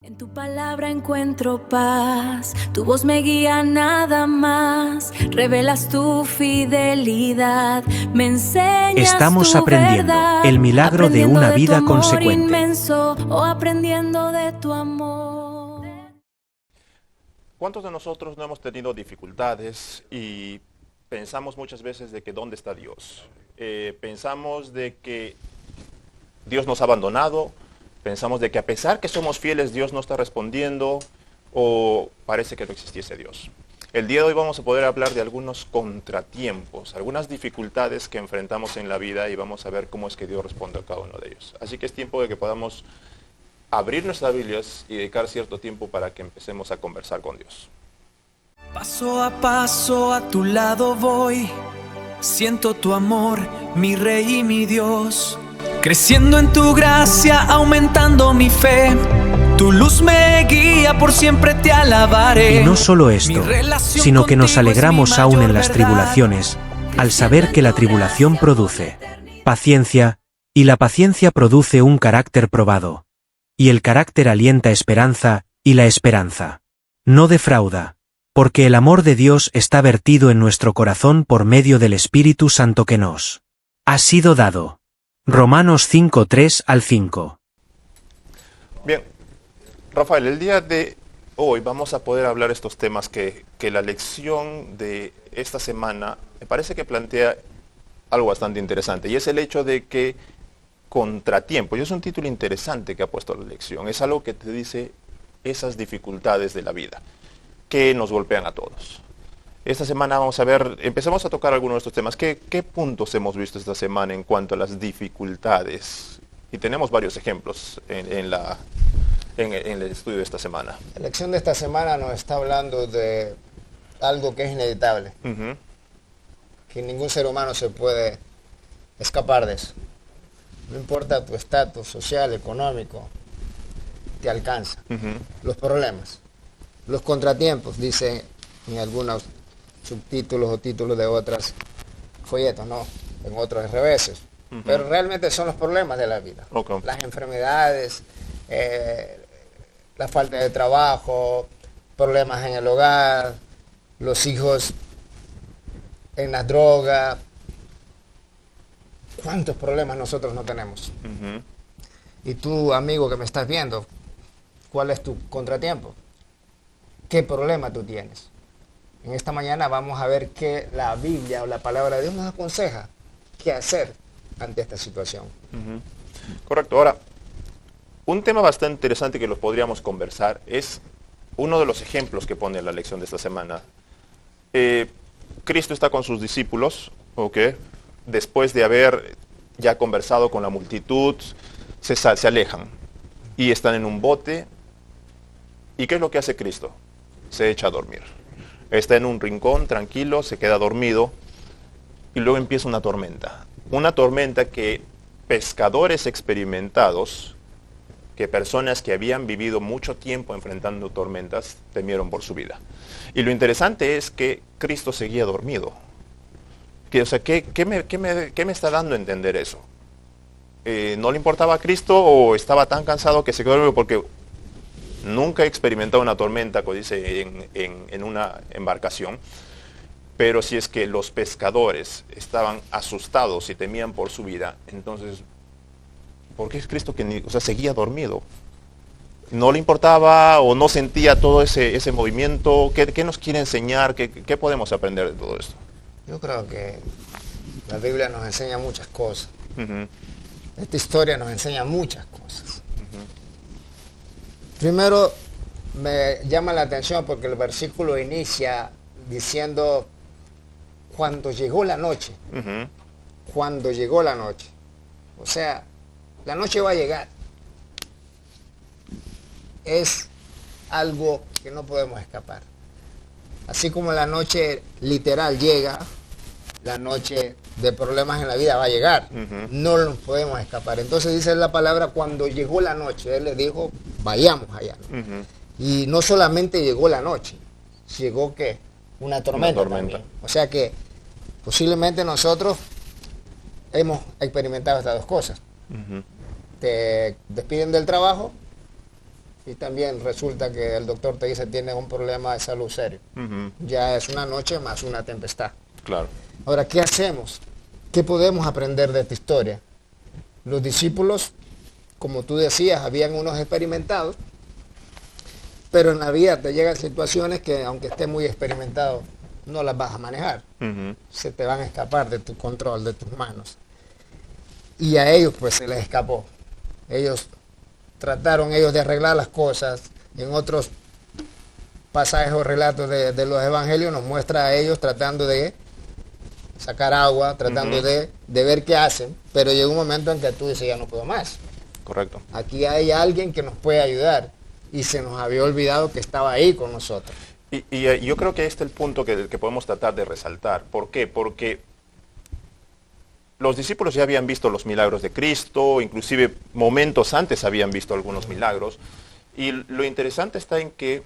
En tu palabra encuentro paz, tu voz me guía nada más, revelas tu fidelidad, me enseñas Estamos tu aprendiendo verdad, el milagro de aprendiendo una tu vida amor consecuente. inmenso, o aprendiendo de tu amor. ¿Cuántos de nosotros no hemos tenido dificultades y pensamos muchas veces de que ¿dónde está Dios? Pensamos de que Dios nos ha abandonado, pensamos de que a pesar que somos fieles Dios no está respondiendo o parece que no existiese Dios. El día de hoy vamos a poder hablar de algunos contratiempos, algunas dificultades que enfrentamos en la vida y vamos a ver cómo es que Dios responde a cada uno de ellos. Así que es tiempo de que podamos abrir nuestras Biblias y dedicar cierto tiempo para que empecemos a conversar con Dios. Paso a paso a tu lado voy, siento tu amor, mi Rey y mi Dios. Creciendo en tu gracia, aumentando mi fe, tu luz me guía, por siempre te alabaré. Y no solo esto, sino que nos alegramos aún en las tribulaciones, al saber que la tribulación produce paciencia, y la paciencia produce un carácter probado. Y el carácter alienta esperanza, y la esperanza no defrauda, porque el amor de Dios está vertido en nuestro corazón por medio del Espíritu Santo que nos ha sido dado. Romanos 5, 3 al 5. Bien, Rafael, el día de hoy vamos a poder hablar estos temas que la lección de esta semana me parece que plantea algo bastante interesante, y es el hecho de que contratiempo, y es un título interesante que ha puesto la lección, es algo que te dice esas dificultades de la vida que nos golpean a todos. Esta semana vamos a ver, empezamos a tocar algunos de estos temas. ¿Qué puntos hemos visto esta semana en cuanto a las dificultades? Y tenemos varios ejemplos en el estudio de esta semana. La lección de esta semana nos está hablando de algo que es inevitable, que ningún ser humano se puede escapar de eso. No importa tu estatus social, económico, te alcanza. Los problemas, los contratiempos, dice en algunos subtítulos o títulos de otras folletos, no, en otros reveses. Pero realmente son los problemas de la vida. Okay. Las enfermedades, la falta de trabajo, problemas en el hogar, los hijos en la droga. ¿Cuántos problemas nosotros no tenemos? Y tú, amigo que me estás viendo, ¿cuál es tu contratiempo? ¿Qué problema tú tienes? En esta mañana vamos a ver qué la Biblia o la palabra de Dios nos aconseja qué hacer ante esta situación. Correcto. Ahora, un tema bastante interesante que los podríamos conversar es uno de los ejemplos que pone la lección de esta semana. Cristo está con sus discípulos, después de haber ya conversado con la multitud, se alejan y están en un bote. ¿Y qué es lo que hace Cristo? Se echa a dormir. Está en un rincón, tranquilo, se queda dormido y luego empieza una tormenta. Una tormenta que pescadores experimentados, que personas que habían vivido mucho tiempo enfrentando tormentas, temieron por su vida. Y lo interesante es que Cristo seguía dormido. ¿Qué me está dando a entender eso? ¿No le importaba a Cristo o estaba tan cansado que se quedó dormido? Porque nunca he experimentado una tormenta, como dice, en una embarcación, pero si es que los pescadores estaban asustados y temían por su vida, entonces, ¿por qué es Cristo que seguía dormido? ¿No le importaba o no sentía todo ese movimiento? ¿Qué nos quiere enseñar? ¿Qué podemos aprender de todo esto? Yo creo que la Biblia nos enseña muchas cosas. Esta historia nos enseña muchas cosas. Primero, me llama la atención porque el versículo inicia diciendo, cuando llegó la noche. Cuando llegó la noche. O sea, la noche va a llegar. Es algo que no podemos escapar. Así como la noche literal llega, la noche de problemas en la vida va a llegar. No nos podemos escapar. Entonces dice la palabra, cuando llegó la noche, Él le dijo, vayamos allá. Y no solamente llegó la noche, llegó ¿qué? Una tormenta. También. O sea que posiblemente nosotros hemos experimentado estas dos cosas. Te despiden del trabajo, y también resulta que el doctor te dice tiene un problema de salud serio. Ya es una noche más una tempestad. Claro. Ahora, ¿qué hacemos? ¿Qué podemos aprender de esta historia? Los discípulos, como tú decías, habían unos experimentados, pero en la vida te llegan situaciones que aunque estés muy experimentado, no las vas a manejar. Se te van a escapar de tu control, de tus manos. Y a ellos pues se les escapó. Ellos trataron de arreglar las cosas. En otros pasajes o relatos de los evangelios nos muestra a ellos tratando de sacar agua, tratando de ver qué hacen, pero llega un momento en que tú dices, ya no puedo más. Correcto. Aquí hay alguien que nos puede ayudar y se nos había olvidado que estaba ahí con nosotros. Y yo creo que este es el punto que podemos tratar de resaltar. ¿Por qué? Porque los discípulos ya habían visto los milagros de Cristo, inclusive momentos antes habían visto algunos milagros, y lo interesante está en que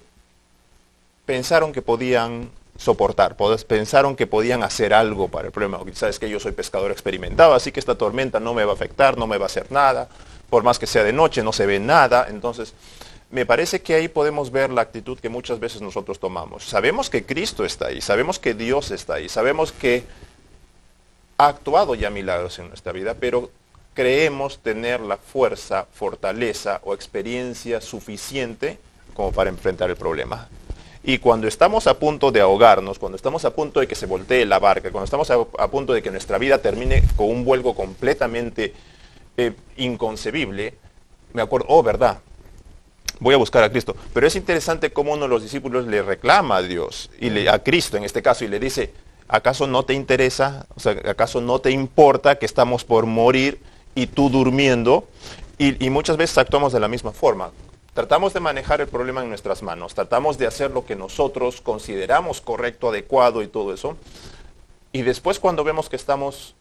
pensaron que podían soportar, pensaron que podían hacer algo para el problema. Sabes que yo soy pescador experimentado, así que esta tormenta no me va a afectar, no me va a hacer nada, por más que sea de noche no se ve nada. Entonces me parece que ahí podemos ver la actitud que muchas veces nosotros tomamos. Sabemos que Cristo está ahí, sabemos que Dios está ahí, sabemos que ha actuado ya milagros en nuestra vida, pero creemos tener la fuerza, fortaleza o experiencia suficiente como para enfrentar el problema. Y cuando estamos a punto de ahogarnos, cuando estamos a punto de que se voltee la barca, cuando estamos a punto de que nuestra vida termine con un vuelco completamente inconcebible, me acuerdo, oh, verdad, voy a buscar a Cristo. Pero es interesante cómo uno de los discípulos le reclama a Dios, a Cristo en este caso, y le dice, ¿acaso no te interesa? O sea, ¿acaso no te importa que estamos por morir y tú durmiendo? Y muchas veces actuamos de la misma forma. Tratamos de manejar el problema en nuestras manos, tratamos de hacer lo que nosotros consideramos correcto, adecuado y todo eso. Y después cuando vemos que estamos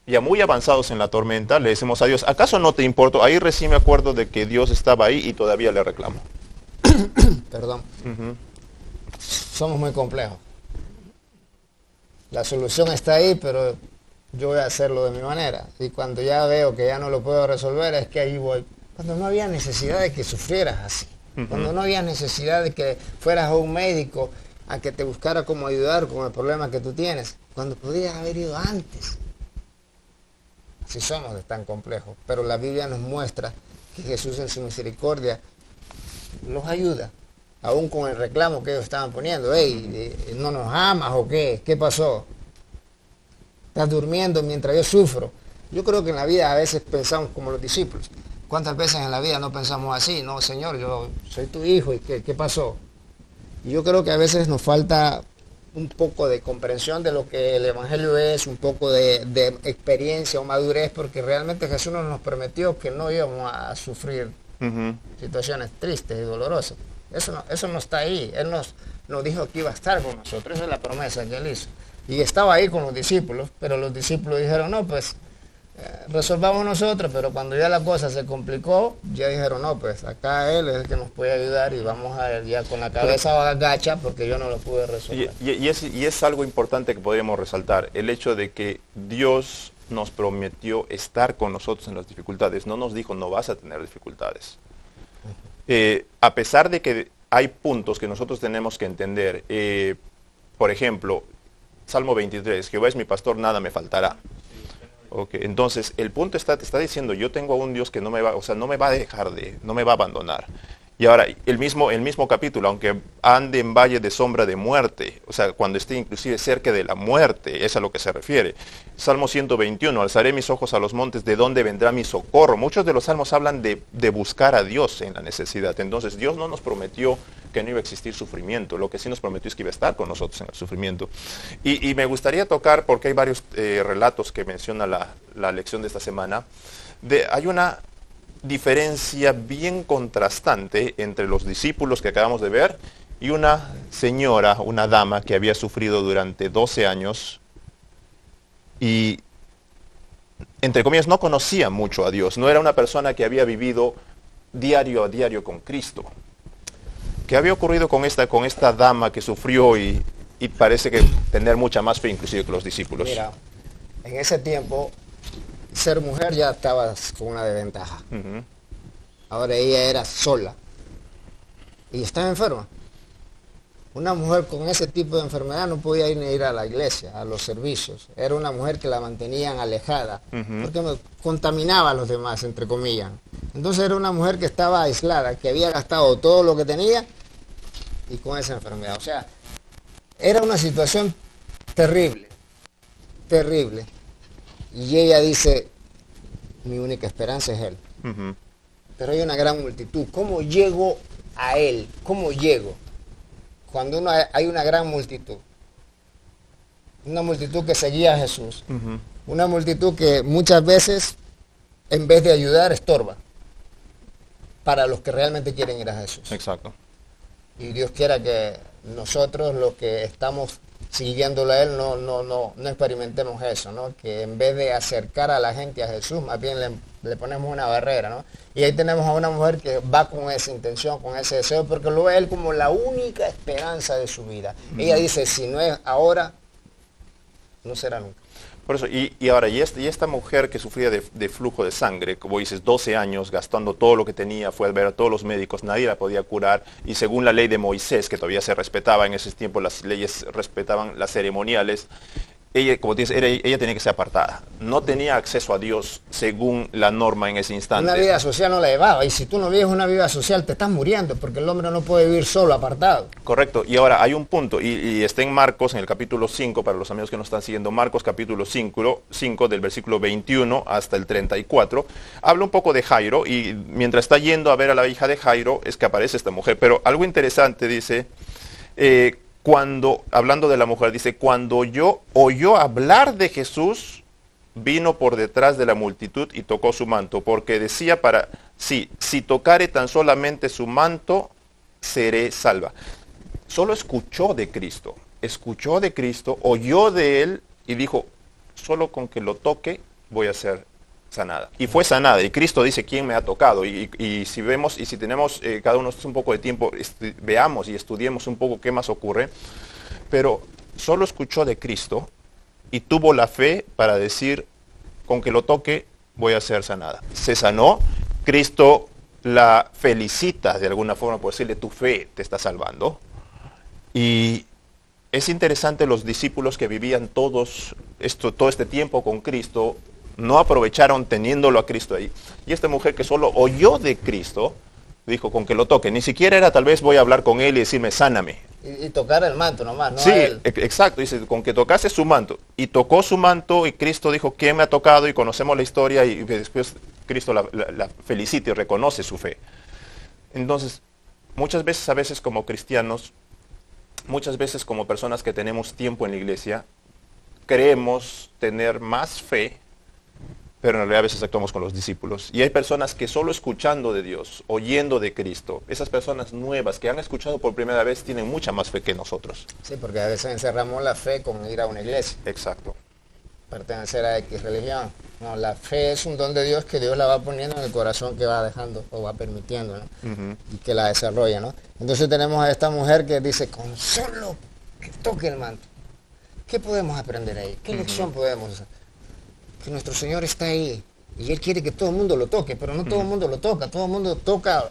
ya muy avanzados en la tormenta, le decimos a Dios, ¿acaso no te importa? Ahí recién me acuerdo de que Dios estaba ahí y todavía le reclamo. Perdón. Somos muy complejos. La solución está ahí, pero yo voy a hacerlo de mi manera. Y cuando ya veo que ya no lo puedo resolver, es que ahí voy. Cuando no había necesidad de que sufrieras así. Cuando no había necesidad de que fueras a un médico a que te buscara cómo ayudar con el problema que tú tienes. Cuando podías haber ido antes. Así somos de tan complejos. Pero la Biblia nos muestra que Jesús en su misericordia los ayuda. Aún con el reclamo que ellos estaban poniendo. Hey, ¿no nos amas o qué? ¿Qué pasó? ¿Estás durmiendo mientras yo sufro? Yo creo que en la vida a veces pensamos como los discípulos. ¿Cuántas veces en la vida no pensamos así? No, Señor, yo soy tu hijo, ¿y qué pasó? Y yo creo que a veces nos falta un poco de comprensión de lo que el Evangelio es, un poco de experiencia o madurez, porque realmente Jesús nos prometió que no íbamos a sufrir situaciones tristes y dolorosas. Eso no está ahí. Él nos dijo que iba a estar con nosotros. Esa es la promesa que Él hizo. Y estaba ahí con los discípulos, pero los discípulos dijeron, no, pues resolvamos nosotros, pero cuando ya la cosa se complicó, ya dijeron, no, pues acá Él es el que nos puede ayudar y vamos a ver ya con la cabeza agacha porque yo no lo pude resolver. Y es algo importante que podríamos resaltar, el hecho de que Dios nos prometió estar con nosotros en las dificultades, no nos dijo no vas a tener dificultades. A pesar de que hay puntos que nosotros tenemos que entender, por ejemplo, Salmo 23, Jehová es mi pastor, nada me faltará. Okay, entonces el punto te está diciendo, yo tengo a un Dios que no me va, o sea, no me va a dejar no me va a abandonar. Y ahora, el mismo capítulo, aunque ande en valle de sombra de muerte, o sea, cuando esté inclusive cerca de la muerte, es a lo que se refiere. Salmo 121, alzaré mis ojos a los montes, ¿de dónde vendrá mi socorro? Muchos de los salmos hablan de buscar a Dios en la necesidad. Entonces, Dios no nos prometió que no iba a existir sufrimiento, lo que sí nos prometió es que iba a estar con nosotros en el sufrimiento. Y me gustaría tocar, porque hay varios relatos que menciona la lección de esta semana, hay una diferencia bien contrastante entre los discípulos que acabamos de ver y una señora, una dama que había sufrido durante 12 años y, entre comillas, no conocía mucho a Dios, no era una persona que había vivido diario a diario con Cristo. ¿Qué había ocurrido con esta dama que sufrió y parece que tener mucha más fe inclusive que los discípulos? Mira, en ese tiempo ser mujer ya estaba con una desventaja. Ahora ella era sola. y estaba enferma. Una mujer con ese tipo de enfermedad no podía ir ni ir a la iglesia, a los servicios. Era una mujer que la mantenían alejada, porque contaminaba a los demás, entre comillas. Entonces era una mujer que estaba aislada, que había gastado todo lo que tenía y con esa enfermedad. O sea, era una situación terrible, terrible. Y ella dice, mi única esperanza es Él. Pero hay una gran multitud. ¿Cómo llego a Él? ¿Cómo llego? Cuando hay una gran multitud. Una multitud que seguía a Jesús. Una multitud que muchas veces, en vez de ayudar, estorba. Para los que realmente quieren ir a Jesús. Exacto. Y Dios quiera que nosotros, los que estamos siguiéndolo a Él, no experimentemos eso, ¿no? Que en vez de acercar a la gente a Jesús, más bien le ponemos una barrera, ¿no? Y ahí tenemos a una mujer que va con esa intención, con ese deseo, porque lo ve Él como la única esperanza de su vida. Ella dice, si no es ahora, no será nunca. Por eso, y ahora, y esta mujer que sufría de flujo de sangre, como dices, 12 años, gastando todo lo que tenía, fue a ver a todos los médicos, nadie la podía curar, y según la ley de Moisés, que todavía se respetaba en ese tiempo, las leyes respetaban las ceremoniales, ella, como dices, ella tenía que ser apartada. No tenía acceso a Dios según la norma en ese instante. Una vida social no la llevaba, y si tú no vives una vida social te estás muriendo, porque el hombre no puede vivir solo, apartado. Correcto, y ahora hay un punto, y está en Marcos, en el capítulo 5, para los amigos que nos están siguiendo, Marcos capítulo 5 del versículo 21 hasta el 34, habla un poco de Jairo, y mientras está yendo a ver a la hija de Jairo, es que aparece esta mujer. Pero algo interesante dice, hablando de la mujer, dice, cuando oyó hablar de Jesús, vino por detrás de la multitud y tocó su manto, porque decía si tocare tan solamente su manto, seré salva. Solo escuchó de Cristo, oyó de Él y dijo, solo con que lo toque voy a ser sanada. Y fue sanada, y Cristo dice, ¿quién me ha tocado? Y si vemos, y si tenemos cada uno un poco de tiempo, veamos y estudiemos un poco qué más ocurre. Pero solo escuchó de Cristo y tuvo la fe para decir, con que lo toque voy a ser sanada. Se sanó, Cristo la felicita de alguna forma por decirle, tu fe te está salvando. Y es interesante, los discípulos que vivían todo este tiempo con Cristo, no aprovecharon teniéndolo a Cristo ahí. Y esta mujer que solo oyó de Cristo, dijo, con que lo toque. Ni siquiera era, tal vez voy a hablar con Él y decirme, sáname. Y tocar el manto nomás, ¿no? Sí, A Él. Exacto. Dice, con que tocase su manto. Y tocó su manto y Cristo dijo, ¿quién me ha tocado? Y conocemos la historia y después Cristo la felicita y reconoce su fe. Entonces, muchas veces como cristianos, muchas veces como personas que tenemos tiempo en la iglesia, creemos tener más fe, pero en realidad a veces actuamos con los discípulos. Y hay personas que solo escuchando de Dios, oyendo de Cristo, esas personas nuevas que han escuchado por primera vez tienen mucha más fe que nosotros. Sí, porque a veces encerramos la fe con ir a una iglesia. Exacto. Pertenecer a X religión. No, la fe es un don de Dios que Dios la va poniendo en el corazón, que va dejando o va permitiendo, ¿no? Y que la desarrolla, ¿no? Entonces tenemos a esta mujer que dice, con solo que toque el manto. ¿Qué podemos aprender ahí? ¿Qué lección podemos hacer? Que nuestro Señor está ahí y Él quiere que todo el mundo lo toque, pero no todo el mundo lo toca, todo el mundo toca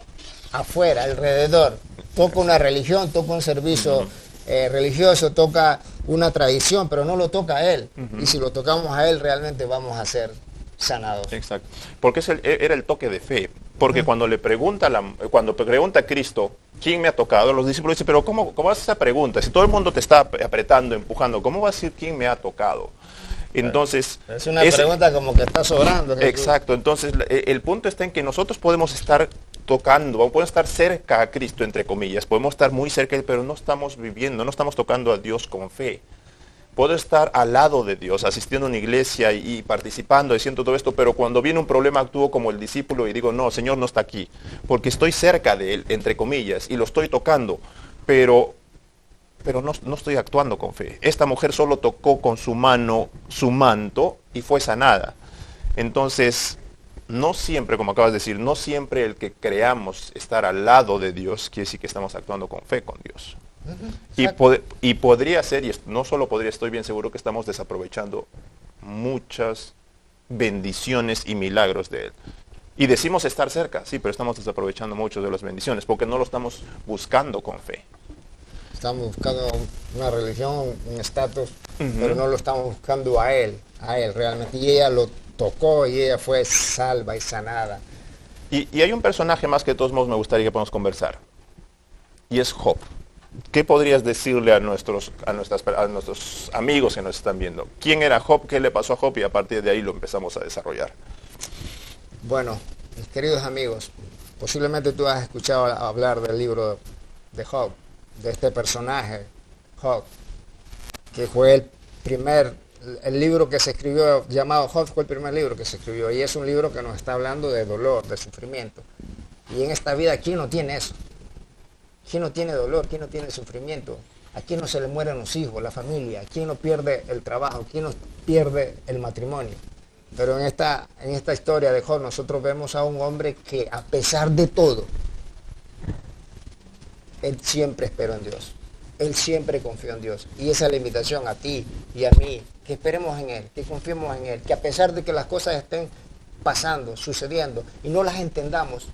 afuera, alrededor, toca una religión, toca un servicio religioso, toca una tradición, pero no lo toca a Él. Y si lo tocamos a Él, realmente vamos a ser sanados. Exacto, porque era el toque de fe, porque cuando pregunta a Cristo, ¿quién me ha tocado? Los discípulos dicen, pero ¿cómo haces esa pregunta? Si todo el mundo te está apretando, empujando, ¿cómo vas a decir quién me ha tocado? Entonces, es una pregunta como que está sobrando. Exacto, entonces el punto está en que nosotros podemos estar tocando, podemos estar cerca a Cristo, entre comillas, podemos estar muy cerca, pero no estamos viviendo, no estamos tocando a Dios con fe. Puedo estar al lado de Dios, asistiendo a una iglesia y participando, diciendo todo esto, pero cuando viene un problema actúo como el discípulo y digo, no, Señor no está aquí, porque estoy cerca de Él, entre comillas, y lo estoy tocando, pero no estoy actuando con fe. Esta mujer solo tocó con su mano su manto y fue sanada. Entonces, no siempre, como acabas de decir, no siempre el que creamos estar al lado de Dios quiere decir que estamos actuando con fe con Dios. Y podría ser, y no solo podría, estoy bien seguro que estamos desaprovechando muchas bendiciones y milagros de Él. Y decimos estar cerca, sí, pero estamos desaprovechando mucho de las bendiciones porque no lo estamos buscando con fe. Estamos buscando una religión, un estatus, pero no lo estamos buscando a Él realmente. Y ella lo tocó y ella fue salva y sanada. Y hay un personaje más que de todos modos me gustaría que podamos conversar. Y es Job. ¿Qué podrías decirle a nuestros amigos que nos están viendo? ¿Quién era Job? ¿Qué le pasó a Job? Y a partir de ahí lo empezamos a desarrollar. Bueno, mis queridos amigos, posiblemente tú has escuchado hablar del libro de Job, de este personaje, Job, que fue el libro que se escribió, llamado Job, fue el primer libro que se escribió, y es un libro que nos está hablando de dolor, de sufrimiento. Y en esta vida, ¿quién no tiene eso? ¿Quién no tiene dolor? ¿Quién no tiene sufrimiento? ¿A quién no se le mueren los hijos, la familia? ¿A quién no pierde el trabajo? ¿Quién no pierde el matrimonio? Pero en esta historia de Job nosotros vemos a un hombre que a pesar de todo, él siempre esperó en Dios. Él siempre confió en Dios. Y esa es la invitación a ti y a mí, que esperemos en Él, que confiemos en Él, que a pesar de que las cosas estén pasando, sucediendo, y no las entendamos,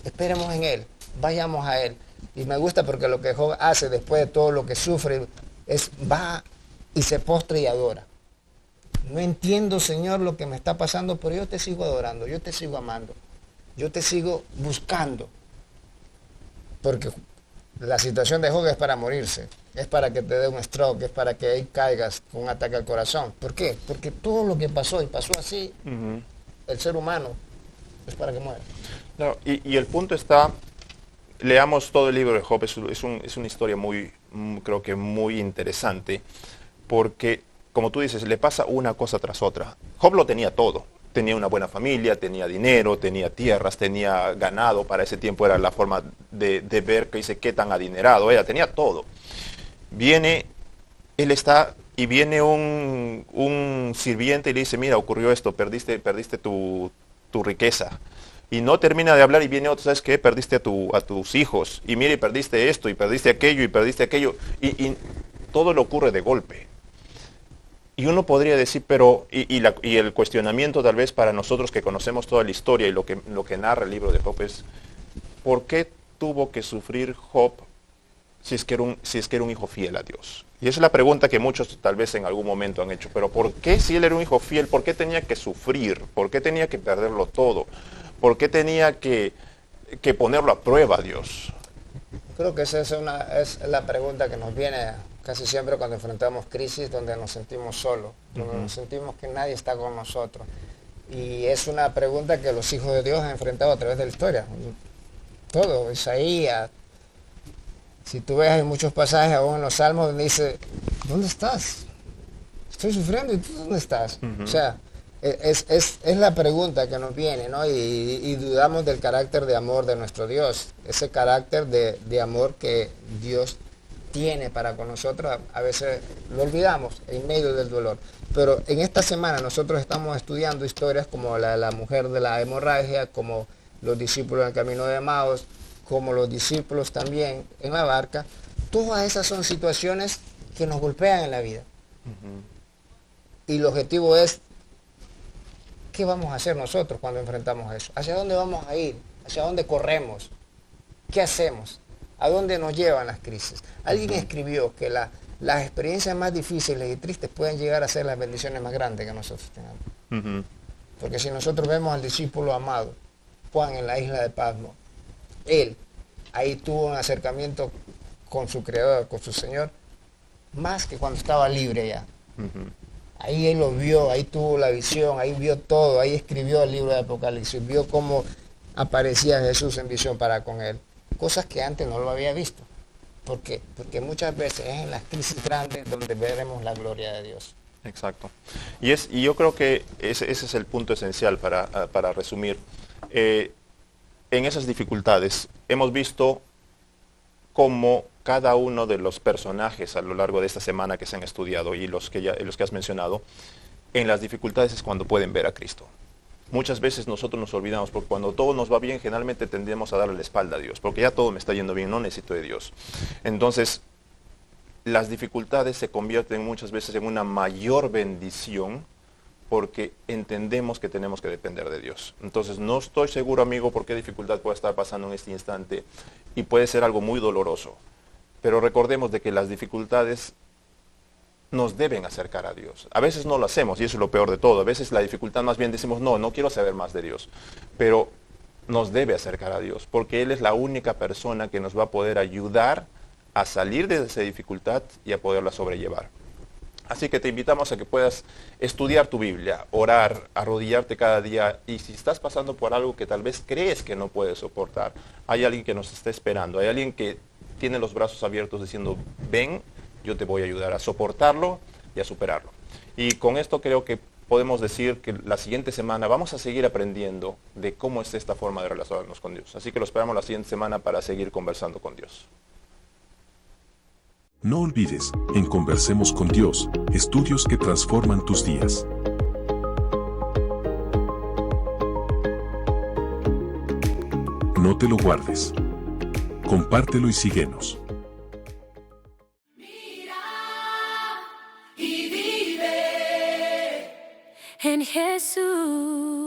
esperemos en Él, vayamos a Él. Y me gusta porque lo que Job hace después de todo lo que sufre, va y se postra y adora. No entiendo, Señor, lo que me está pasando, pero yo te sigo adorando, yo te sigo amando, yo te sigo buscando. Porque la situación de Job es para morirse, es para que te dé un stroke, es para que ahí caigas con un ataque al corazón. ¿Por qué? Porque todo lo que pasó, y pasó así, el ser humano, es para que muera. No, y el punto está, leamos todo el libro de Job, es una historia creo que muy interesante, porque, como tú dices, le pasa una cosa tras otra. Job lo tenía todo. Tenía una buena familia, tenía dinero, tenía tierras, tenía ganado. Para ese tiempo era la forma de ver que dice qué tan adinerado era. Tenía todo. Viene un sirviente y le dice, mira, ocurrió esto, perdiste tu riqueza. Y no termina de hablar y viene otro, ¿sabes qué? Perdiste a tus hijos. Y mira, y perdiste esto, y perdiste aquello, y perdiste aquello. Y todo le ocurre de golpe. Y uno podría decir, pero, y el cuestionamiento tal vez para nosotros que conocemos toda la historia y lo que narra el libro de Job es, ¿por qué tuvo que sufrir Job si es que era un hijo fiel a Dios? Y esa es la pregunta que muchos tal vez en algún momento han hecho, pero ¿por qué si él era un hijo fiel, por qué tenía que sufrir? ¿Por qué tenía que perderlo todo? ¿Por qué tenía que ponerlo a prueba a Dios? Creo que esa es la pregunta que nos viene casi siempre cuando enfrentamos crisis, donde nos sentimos solos, donde nos sentimos que nadie está con nosotros. Y es una pregunta que los hijos de Dios han enfrentado a través de la historia. Todo, Isaías. Si tú ves, hay muchos pasajes aún en los Salmos donde dice, ¿dónde estás? Estoy sufriendo, ¿y tú dónde estás? O sea, es la pregunta que nos viene, ¿no? Y dudamos del carácter de amor de nuestro Dios, ese carácter de amor que Dios tiene para con nosotros. A veces lo olvidamos en medio del dolor. Pero en esta semana nosotros estamos estudiando historias como la mujer de la hemorragia, como los discípulos en el camino de Emaús, como los discípulos también en la barca. Todas esas son situaciones que nos golpean en la vida. Y el objetivo es, ¿qué vamos a hacer nosotros cuando enfrentamos eso? ¿Hacia dónde vamos a ir? ¿Hacia dónde corremos? ¿Qué hacemos? ¿A dónde nos llevan las crisis? Alguien escribió que las experiencias más difíciles y tristes pueden llegar a ser las bendiciones más grandes que nosotros tengamos. Porque si nosotros vemos al discípulo amado, Juan, en la isla de Patmos, él ahí tuvo un acercamiento con su Creador, con su Señor, más que cuando estaba libre ya. Ahí él lo vio, ahí tuvo la visión, ahí vio todo, ahí escribió el libro de Apocalipsis, vio cómo aparecía Jesús en visión para con él. Cosas que antes no lo había visto. ¿Por qué? Porque muchas veces es en las crisis grandes donde veremos la gloria de Dios. Exacto. Y yo creo que ese es el punto esencial para resumir. En esas dificultades hemos visto cómo cada uno de los personajes a lo largo de esta semana que se han estudiado y los que has mencionado, en las dificultades es cuando pueden ver a Cristo. Muchas veces nosotros nos olvidamos, porque cuando todo nos va bien, generalmente tendemos a darle la espalda a Dios, porque ya todo me está yendo bien, no necesito de Dios. Entonces, las dificultades se convierten muchas veces en una mayor bendición porque entendemos que tenemos que depender de Dios. Entonces, no estoy seguro, amigo, por qué dificultad puede estar pasando en este instante y puede ser algo muy doloroso. Pero recordemos de que las dificultades nos deben acercar a Dios. A veces no lo hacemos y eso es lo peor de todo. A veces la dificultad más bien decimos, no quiero saber más de Dios. Pero nos debe acercar a Dios porque Él es la única persona que nos va a poder ayudar a salir de esa dificultad y a poderla sobrellevar. Así que te invitamos a que puedas estudiar tu Biblia, orar, arrodillarte cada día y si estás pasando por algo que tal vez crees que no puedes soportar, hay alguien que nos está esperando, hay alguien que tiene los brazos abiertos diciendo, ven, yo te voy a ayudar a soportarlo y a superarlo. Y con esto creo que podemos decir que la siguiente semana vamos a seguir aprendiendo de cómo es esta forma de relacionarnos con Dios. Así que lo esperamos la siguiente semana para seguir conversando con Dios. No olvides, en Conversemos con Dios, estudios que transforman tus días. No te lo guardes. Compártelo y síguenos. En Jesús.